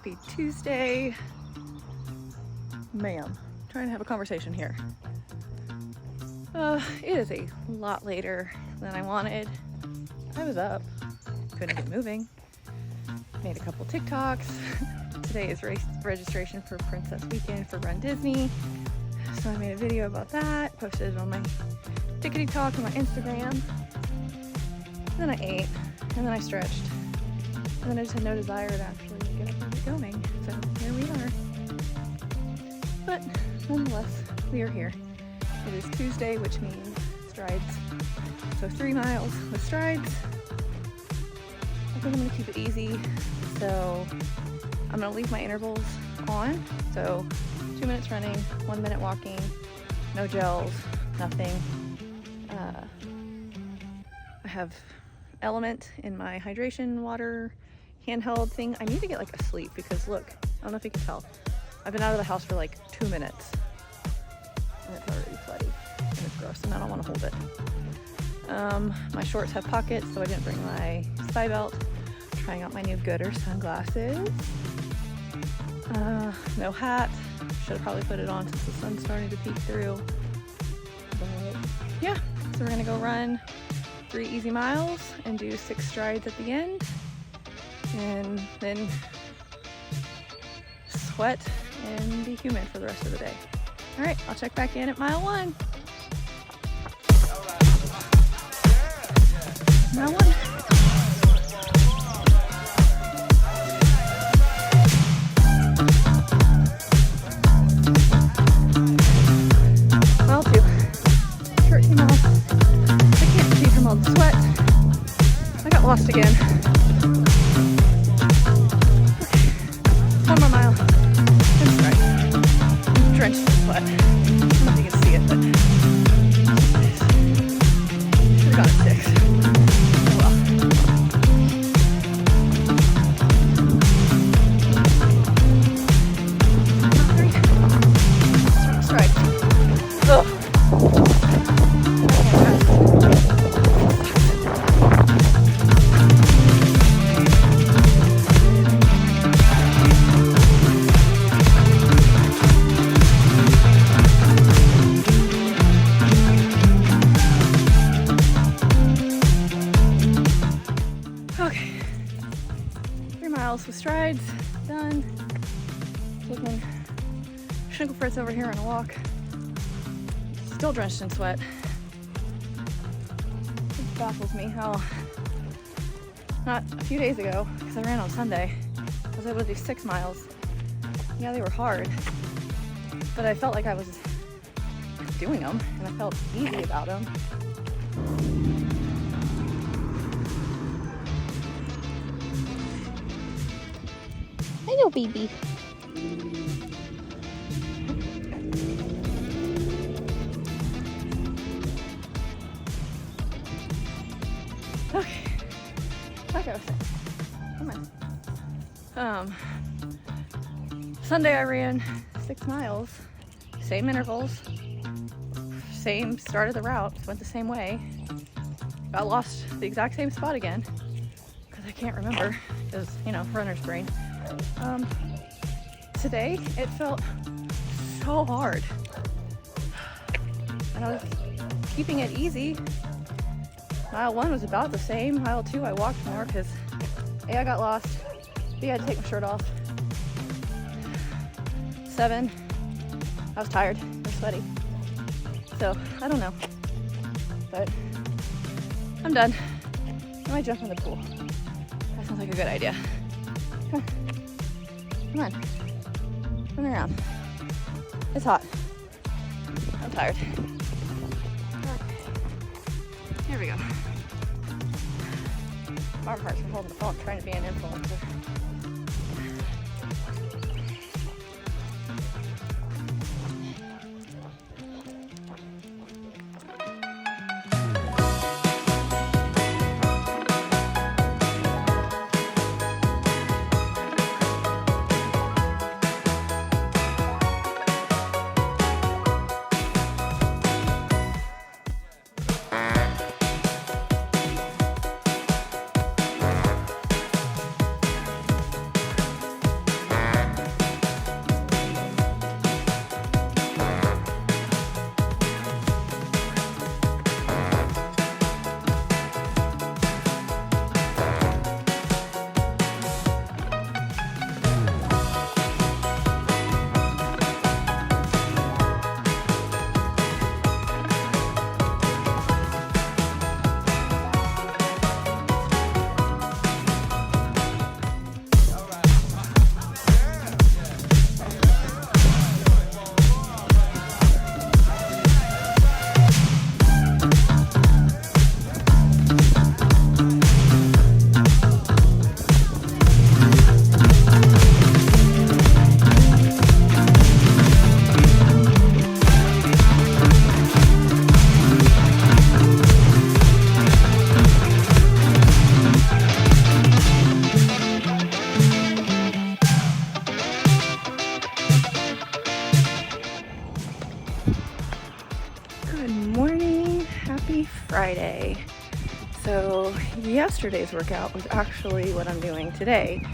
Happy Tuesday. Ma'am, trying to have a conversation here. It is a lot later than I wanted. I was up, couldn't get moving. Made a couple TikToks. Today is registration for Princess Weekend for Run Disney. So I made a video about that, posted it on my Tickety Talk on my Instagram. Then I ate, and then I stretched. And then I just had no desire to actually get up and get going. So here we are. But nonetheless, we are here. It is Tuesday, which means strides. So 3 miles with strides. I think I'm gonna keep it easy. So I'm gonna leave my intervals on. So 2 minutes running, 1 minute walking, no gels, nothing. I have Element in my hydration water handheld thing. I need to get like a sleep because look, I don't know if you can tell. I've been out of the house for like 2 minutes and it's already sweaty and it's gross and I don't want to hold it. My shorts have pockets, so I didn't bring my spy belt. I'm trying out my new Gooder sunglasses. No hat. Should have probably put it on since the sun's starting to peek through. But yeah, so we're gonna go run 3 easy miles and do 6 strides at the end. And then sweat and be humid for the rest of the day. All right, I'll check back in at mile 1. Mile 1. Mile 2. Short 2 miles. I can't see from all the sweat. I got lost again. 1 more mile. And stride. I'm drenched in sweat. I don't know if you can see it, but should have got it 6. Oh well. Stride. Ugh. Okay, 3 miles with strides, done. Taking Schnickelfritz over here on a walk. Still drenched in sweat. It baffles me how not a few days ago, because I ran on Sunday, I was able to do 6 miles. Yeah, they were hard, but I felt like I was doing them and I felt easy about them. Hello, baby. Okay, like I was saying, come on. Sunday I ran 6 miles, same intervals, same start of the route, went the same way. Got lost the exact same spot again because I can't remember, because, you know, runner's brain. Today it felt so hard and I was keeping it easy. Mile 1 was about the same. Mile 2 I walked more because A, I got lost, B, I had to take my shirt off. 7, I was tired and sweaty, so I don't know, but I'm done. I might jump in the pool. That sounds like a good idea. Come on, run around. It's hot. I'm tired. Okay. Here we go. Arm hurts from holding the phone, trying to be an influencer. yesterday's workout was actually what I'm doing today.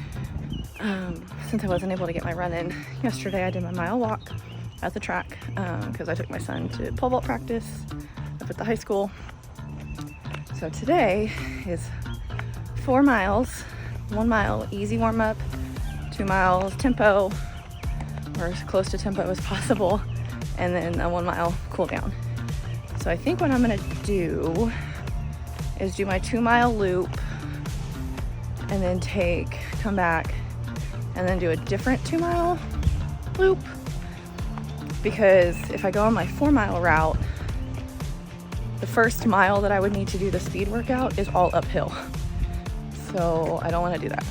Since I wasn't able to get my run in yesterday, I did my mile walk at the track because I took my son to pole vault practice up at the high school. So today is 4 miles, 1 mile easy warm up, 2 miles tempo, or as close to tempo as possible, and then a 1 mile cool down. So I think what I'm gonna do is do my 2 mile loop and then come back and then do a different 2 mile loop, because if I go on my 4 mile route, the first mile that I would need to do the speed workout is all uphill. So I don't want to do that.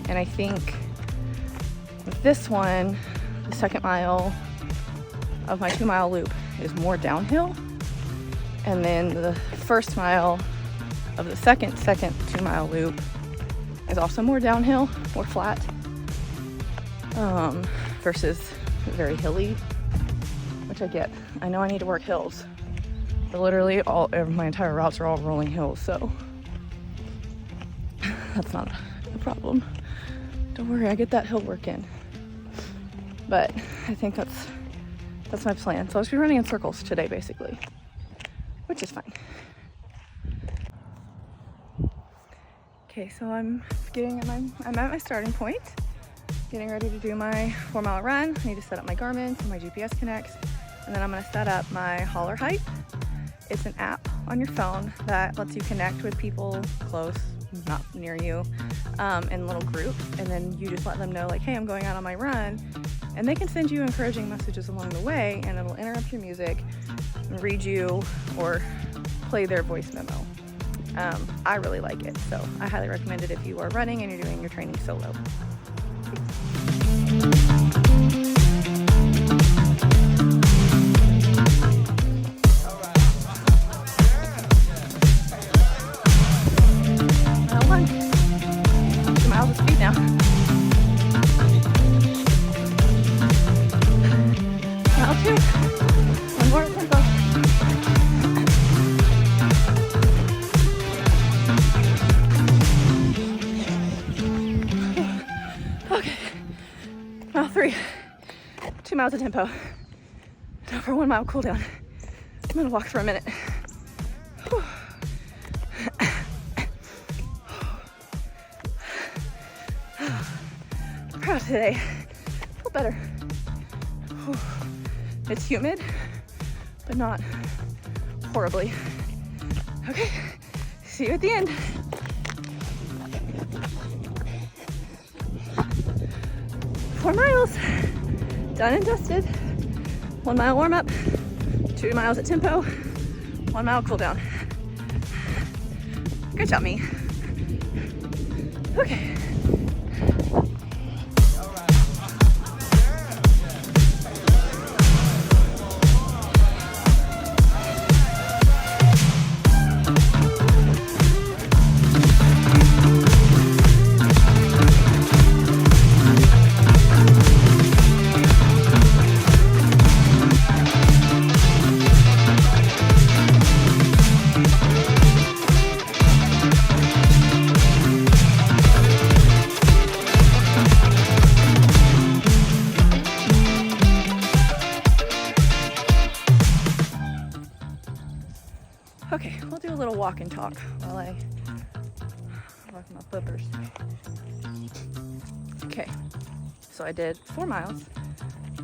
And I think with this one, the second mile of my 2 mile loop is more downhill. And then the first mile of the second 2 mile loop is also more downhill, more flat, versus very hilly, which I get. I know I need to work hills, but literally my entire routes are all rolling hills, so that's not a problem. Don't worry, I get that hill work in. But I think that's my plan. So I'll just be running in circles today, basically, which is fine. Okay, so I'm at my starting point, getting ready to do my 4 mile run. I need to set up my Garmin so my GPS connects, and then I'm gonna set up my Holler Height. It's an app on your phone that lets you connect with people close, not near you, in little groups, and then you just let them know, like, hey, I'm going out on my run, and they can send you encouraging messages along the way, and it'll interrupt your music, read you, or play their voice memo. I really like it, so I highly recommend it if you are running and you're doing your training solo. Mile 1, 2 miles of speed now. Mile 2, 1 more tempo. Okay, mile 3, 2 miles of tempo. Now for 1 mile cool down. I'm gonna walk for a minute. Whew. Proud today. Feel better. Whew. It's humid, but not horribly. Okay, see you at the end. Four miles, done and dusted. 1 mile warm up, 2 miles at tempo, 1 mile cool down. Good job, me. Okay. Okay, we'll do a little walk and talk while I walk my flippers. Okay, so I did 4 miles,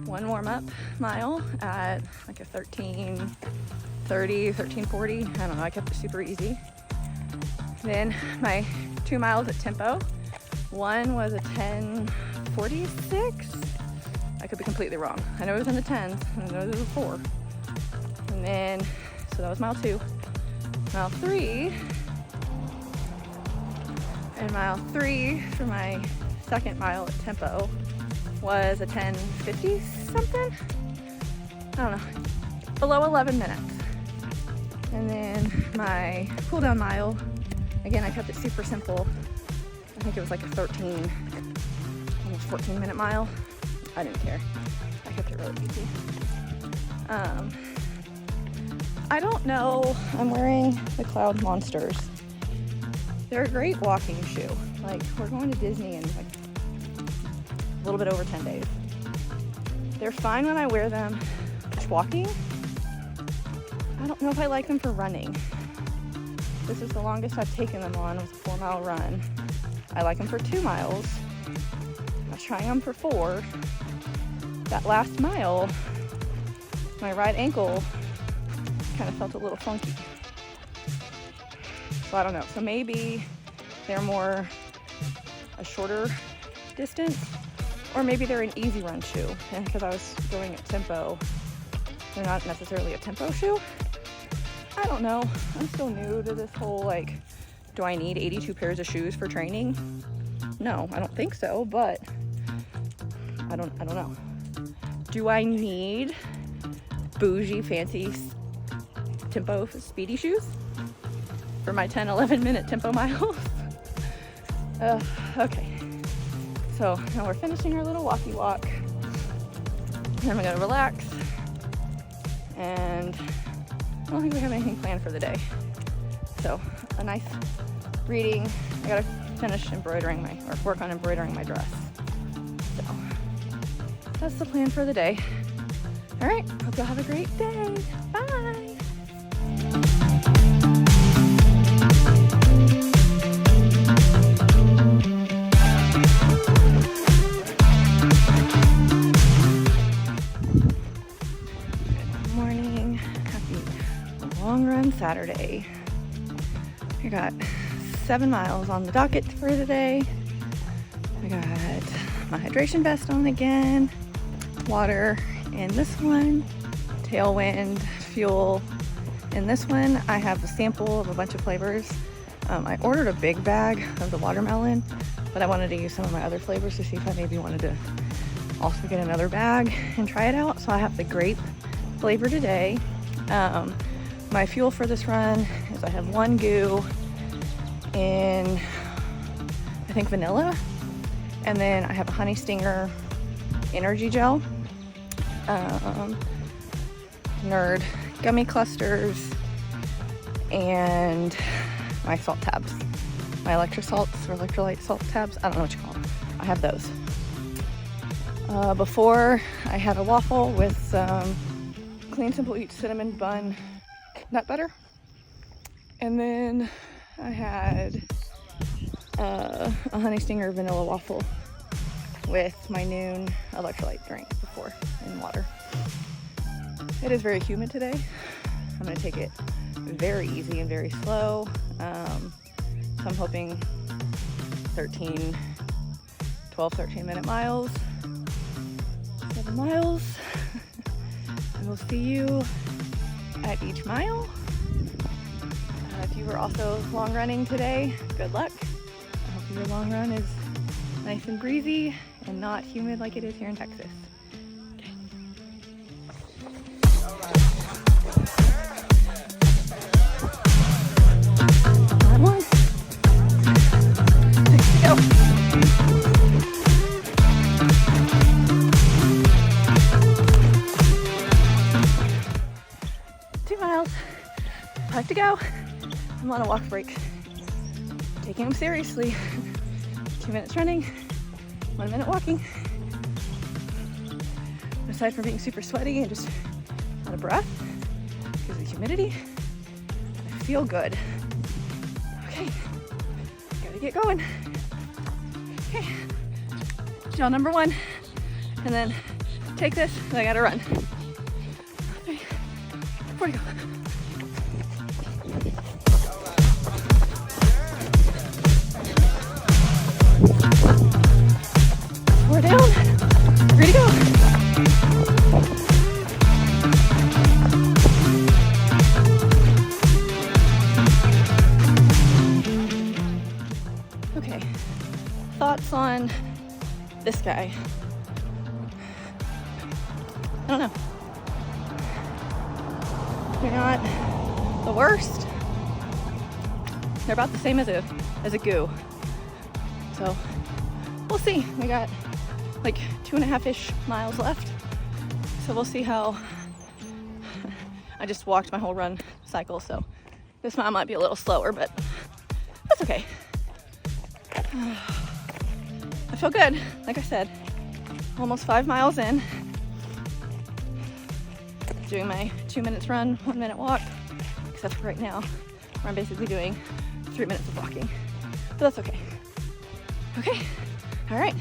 1 warm-up mile at like a 13:30, 13:40. I don't know, I kept it super easy. Then my 2 miles at tempo. One was a 10:46. I could be completely wrong. I know it was in the 10s, and I know there was a 4. And then, so that was mile 2. Mile 3, and mile 3 for my second mile at tempo was a 10:50 something. I don't know, below 11 minutes. And then my cool down mile, again, I kept it super simple. I think it was like a 13, almost 14 minute mile. I didn't care. I kept it really easy. I don't know. I'm wearing the Cloud Monsters. They're a great walking shoe. Like, we're going to Disney in like a little bit over 10 days. They're fine when I wear them just walking. I don't know if I like them for running. This is the longest I've taken them on, was a 4-mile run. I like them for 2 miles. I was trying them for 4. That last mile, my right ankle kind of felt a little funky. So I don't know. So maybe they're more a shorter distance, or maybe they're an easy run shoe. And because I was going at tempo, they're not necessarily a tempo shoe. I don't know. I'm still new to this whole, like, do I need 82 pairs of shoes for training? No, I don't think so, but I don't know. Do I need bougie, fancy tempo speedy shoes for my 10, 11 minute tempo miles? Okay. So now we're finishing our little walkie walk. Then we're gonna relax. And I don't think we have anything planned for the day. So a nice reading. I gotta finish embroidering work on embroidering my dress. So that's the plan for the day. All right, hope y'all have a great day. Bye. Long run Saturday. I got 7 miles on the docket for today. I got my hydration vest on again, water in this one, Tailwind fuel in this one. I have a sample of a bunch of flavors. I ordered a big bag of the watermelon, but I wanted to use some of my other flavors to see if I maybe wanted to also get another bag and try it out. So I have the grape flavor today. My fuel for this run is I have 1 goo in, I think, vanilla, and then I have a Honey Stinger energy gel, Nerd gummy clusters, and my salt tabs, my salts or electrolyte salt tabs. I don't know what you call them. I have those. Before, I had a waffle with some Clean Simple Eats cinnamon bun nut butter, and then I had a Honey Stinger vanilla waffle with my noon electrolyte drink before in water. It is very humid today. I'm going to take it very easy and very slow. So I'm hoping 12, 13 minute miles, 7 miles. I will see you at each mile. If you were also long running today, good luck. I hope your long run is nice and breezy and not humid like it is here in Texas. Okay. That one. 6 to go. 2 miles, 5 to go. I'm on a walk break. Taking them seriously. 2 minutes running, 1 minute walking. Aside from being super sweaty and just out of breath because of the humidity, I feel good. Okay, gotta get going. Okay, gel number 1, and then take this, and I gotta run. 3, 4 to go. We're down, 3 to go. Okay, thoughts on this guy? I don't know. They're not the worst. They're about the same as a goo. So we'll see. We got like 2.5-ish miles left. So we'll see how. I just walked my whole run cycle, so this mile might be a little slower, but That's okay. I feel good. Like I said, almost 5 miles in. Doing my 2 minutes run, 1 minute walk, except for right now, where I'm basically doing 3 minutes of walking. But that's okay. Okay, all right.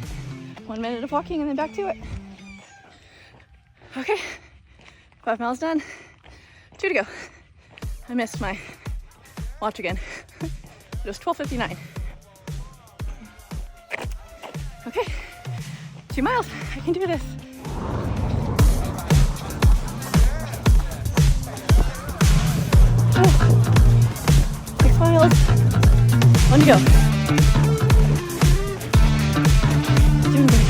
1 minute of walking and then back to it. Okay, 5 miles done, 2 to go. I missed my watch again. It was 12:59. Okay, 2 miles, I can do this. Oh, 6 miles, 1 to go. Doing good.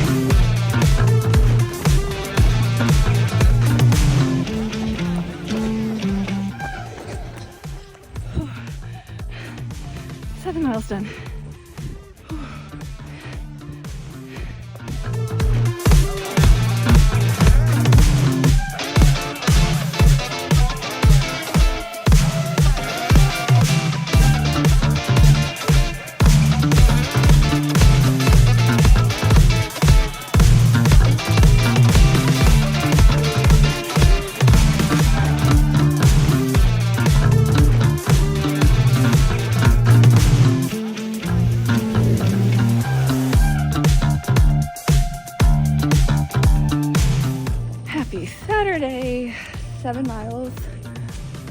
Whew. 7 miles done. Happy Saturday, 7 miles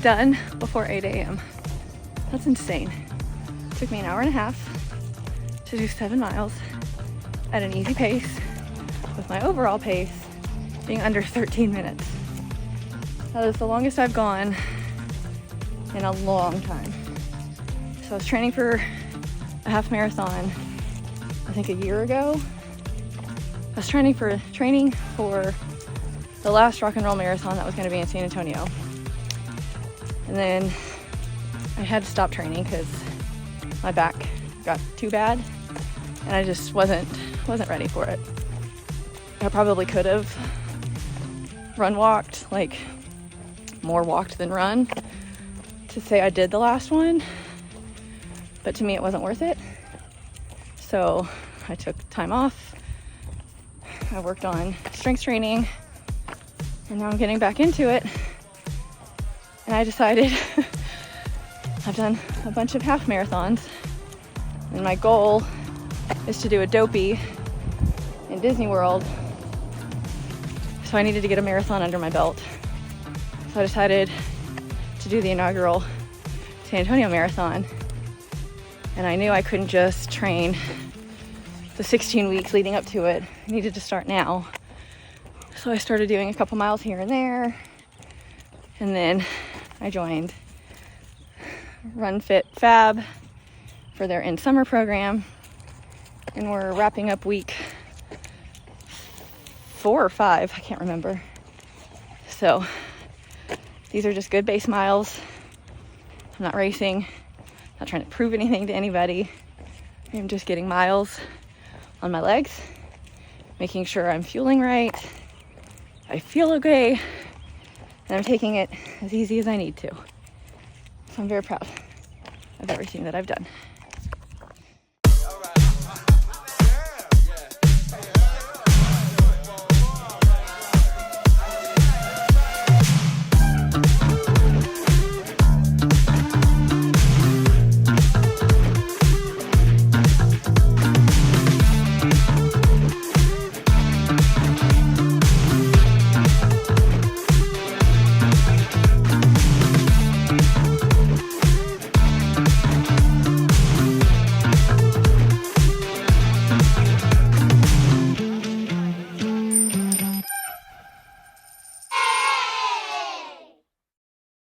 done before 8 a.m. That's insane. It took me an hour and a half to do 7 miles at an easy pace, with my overall pace being under 13 minutes. That is the longest I've gone in a long time. So I was training for a half marathon, I think a year ago. I was training for the last rock and roll marathon that was going to be in San Antonio. And then I had to stop training because my back got too bad and I just wasn't ready for it. I probably could have walked, like more walked than run, to say I did the last one, but to me it wasn't worth it. So I took time off. I worked on strength training, and now I'm getting back into it. And I decided I've done a bunch of half marathons, and my goal is to do a dopey in Disney World. So I needed to get a marathon under my belt. So I decided to do the inaugural San Antonio Marathon. And I knew I couldn't just train the 16 weeks leading up to it. I needed to start now. So I started doing a couple miles here and there. And then I joined Run Fit Fab for their in summer program. And we're wrapping up week 4 or 5, I can't remember. So these are just good base miles. I'm not racing, not trying to prove anything to anybody. I'm just getting miles on my legs, making sure I'm fueling right, I feel okay, and I'm taking it as easy as I need to. So I'm very proud of everything that I've done.